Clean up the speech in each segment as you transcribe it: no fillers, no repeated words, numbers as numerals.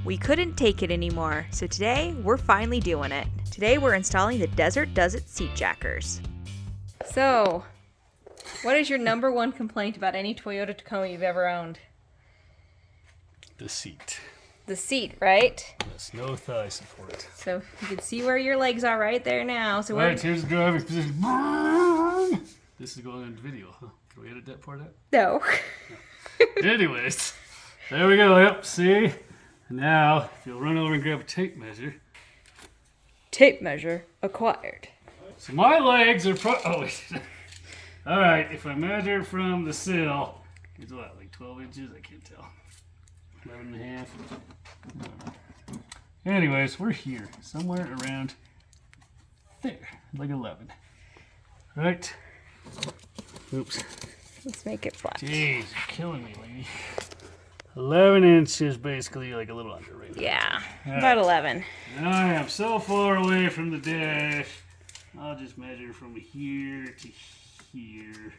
We couldn't take it anymore, so today we're finally doing it. Today we're installing the Desert Does It seat jackers. So, what is your number one complaint about any Toyota Tacoma you've ever owned? The seat. The seat, right? Yes, no thigh support. So you can see where your legs are right there now. So Alright, here's the driving position. This is going on video, huh? Can we edit that part out? No. Anyways, there we go. Yep, see? Now, if you'll run over and grab a tape measure. Tape measure acquired. So my legs are oh wait. Alright, if I measure from the sill, it's what, like 12 inches? I can't tell. 11 and a half. Anyways, we're here. Somewhere around there. Like 11. Right? Oops. Let's make it flat. Jeez, you're killing me, lady. 11 inches, basically like a little under right now. Yeah, All about right. 11. I am so far away from the dash. I'll just measure from here to here.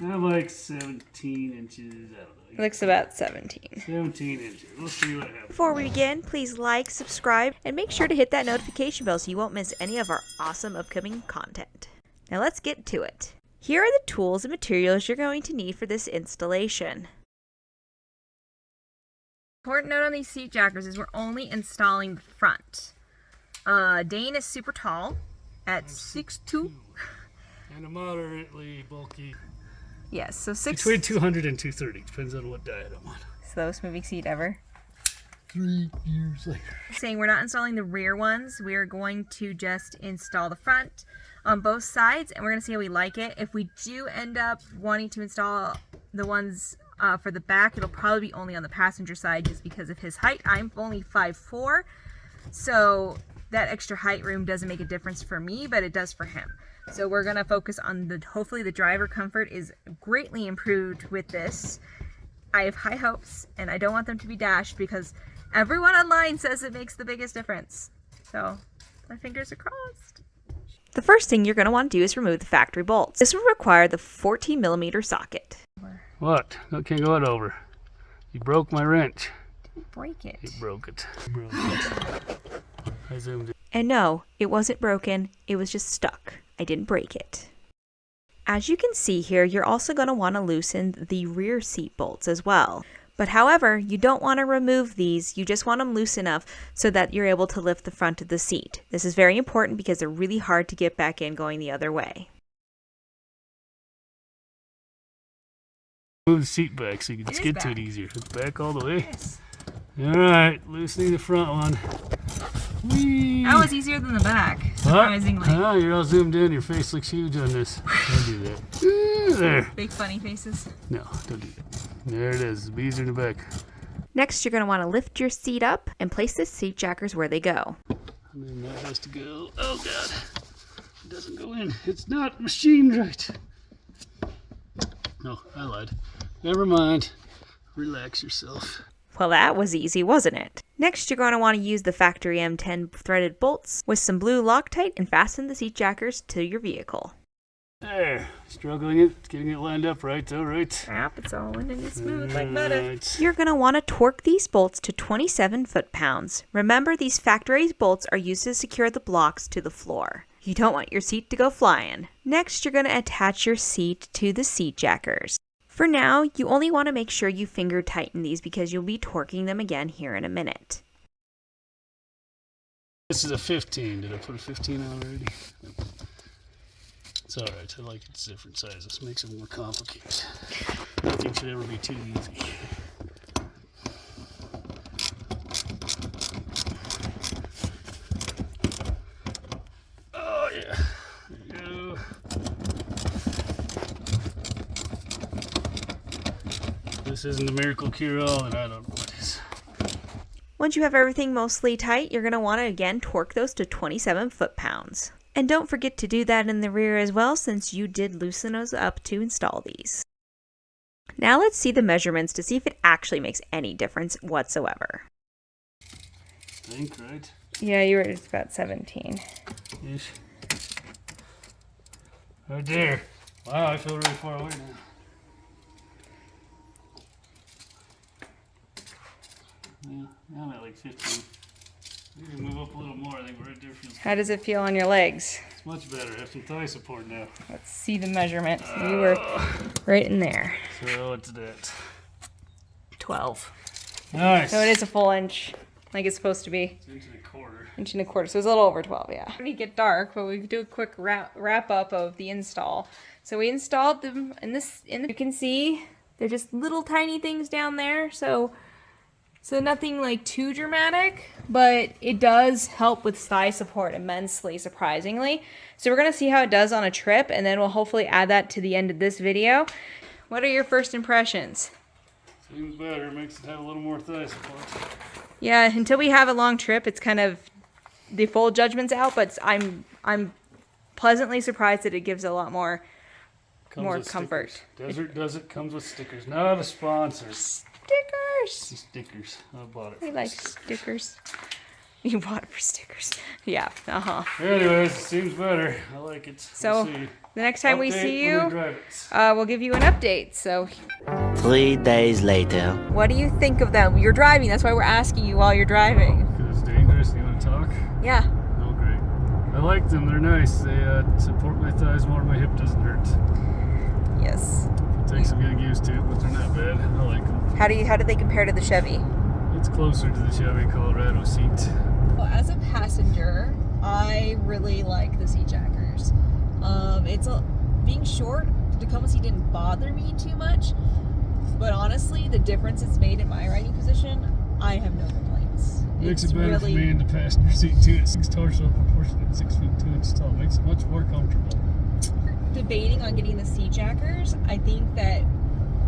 I'm like 17 inches. I don't know. Looks about 17. 17 inches. We'll see what happens. Before we begin, please like, subscribe, and make sure to hit that notification bell so you won't miss any of our awesome upcoming content. Now let's get to it. Here are the tools and materials you're going to need for this installation. Important note on these seat jackers is we're only installing the front. Dane is super tall at 6'2". And a moderately bulky. Yes, so Between 200 and 230. Depends on what diet I'm on. Slowest moving seat ever. 3 years later. Saying we're not installing the rear ones. We're going to just install the front on both sides, and we're going to see how we like it. If we do end up wanting to install the ones for the back, it'll probably be only on the passenger side just because of his height. I'm only 5'4", so that extra height room doesn't make a difference for me, but it does for him. So we're going to focus on hopefully the driver comfort is greatly improved with this. I have high hopes, and I don't want them to be dashed because everyone online says it makes the biggest difference. So my fingers are crossed. The first thing you're going to want to do is remove the factory bolts. This will require the 14mm socket. What? That can't go it over. You broke my wrench. Break it. You broke it. Broke it. I zoomed in. And no, it wasn't broken. It was just stuck. I didn't break it. As you can see here, you're also going to want to loosen the rear seat bolts as well. But however, you don't want to remove these. You just want them loose enough so that you're able to lift the front of the seat. This is very important because they're really hard to get back in going the other way. Move the seat back so you can just get to it easier. It's back all the way. Yes. Alright, loosening the front one. Whee! That was easier than the back, surprisingly. Oh, you're all zoomed in. Your face looks huge on this. Don't do that. There. Big funny faces. No, don't do that. There it is. It's easier in the back. Next, you're going to want to lift your seat up and place the seat jackers where they go. And then that has to go. Oh, God. It doesn't go in. It's not machined right. No, I lied. Never mind. Relax yourself. Well, that was easy, wasn't it? Next, you're going to want to use the factory M10 threaded bolts with some blue Loctite and fasten the seat jackers to your vehicle. There. Struggling it. Getting it lined up right, though, right? Yep, it's all in and smooth like butter. Right. You're going to want to torque these bolts to 27 foot-pounds. Remember, these factory bolts are used to secure the blocks to the floor. You don't want your seat to go flying. Next, you're going to attach your seat to the seat jackers. For now, you only want to make sure you finger tighten these because you'll be torquing them again here in a minute. This is a 15. Did I put a 15 on already? It's alright. I like it's different sizes. Makes it more complicated. Nothing should ever be too easy. Oh, yeah. There you go. This isn't the miracle cure-all, and I don't know what is. Once you have everything mostly tight, you're going to want to again torque those to 27 foot-pounds. And don't forget to do that in the rear as well since you did loosen those up to install these. Now let's see the measurements to see if it actually makes any difference whatsoever. Think, right? Yeah, you were at about 17. Ish. Right there. Wow, I feel really far away now. Yeah, I'm at like 15. We can move up a little more. I think right there feels. How does it feel on your legs? It's much better. I have some thigh support now. Let's see the measurement. You were right in there. So what's that? 12. Nice. So it is a full inch, like it's supposed to be. It's 1.25 inches. Inch and a quarter. So it's a little over 12, yeah. We get dark, but we do a quick wrap up of the install. So we installed them you can see they're just little tiny things down there. So nothing like too dramatic, but it does help with thigh support immensely, surprisingly. So we're gonna see how it does on a trip, and then we'll hopefully add that to the end of this video. What are your first impressions? Seems better. Makes it have a little more thigh support. Yeah, until we have a long trip, it's kind of the full judgment's out, but I'm pleasantly surprised that it gives a lot more comfort. Stickers. Desert Does It comes with stickers. Not a sponsor. Stickers. Stickers. I bought it. We like stickers. You bought it for stickers. Yeah. Anyways, it seems better. I like it. So we'll see. The next time we see you, when we drive it. we'll give you an update. So 3 days later. what do you think of them? You're driving. That's why we're asking you while you're driving. Because it's dangerous. You want to talk? Yeah. Oh, great. I like them. They're nice. They support my thighs more. My hip doesn't hurt. Yes. It takes some getting used to, but they're not bad. I like them. How do they compare to the Chevy? It's closer to the Chevy Colorado seat. Well, as a passenger, I really like the seat jackers. Being short, the Tacoma seat didn't bother me too much, but honestly, the difference it's made in my riding position, I have no complaints. Makes it better for me in the passenger seat too. It's 6 torso proportionate, 6 feet 2 inches tall. Makes it much more comfortable. Debating on getting the seat jackers, I think that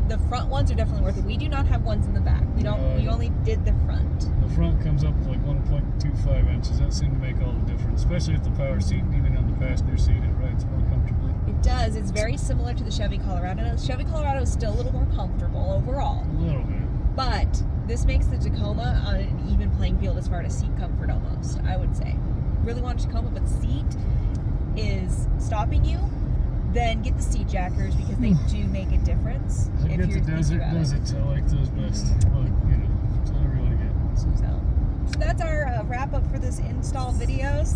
the front ones are definitely worth it. We do not have ones in the back. We only did the front. The front comes up like 1.25 inches. That seemed to make all the difference, especially with the power seat. Even on the passenger seat, it rides more comfortably. It does. It's very similar to the Chevy Colorado. Now, the Chevy Colorado is still a little more comfortable overall. A little bit. But this makes the Tacoma on an even playing field as far as seat comfort almost, I would say. Really want a Tacoma, but seat is stopping you, then get the seat jackers because they do make a difference. I get the Desert Does It. I like those best. But, it's whatever you want to get. So that's our wrap up for this install video /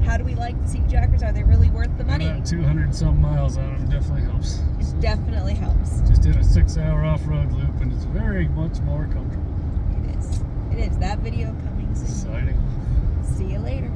how do we like the seat jackers? Are they really worth the money? 200 some miles on them definitely helps. It definitely helps. Just did a 6-hour off-road loop and it's very much more comfortable. It is. It is. That video coming soon. Exciting. See you later.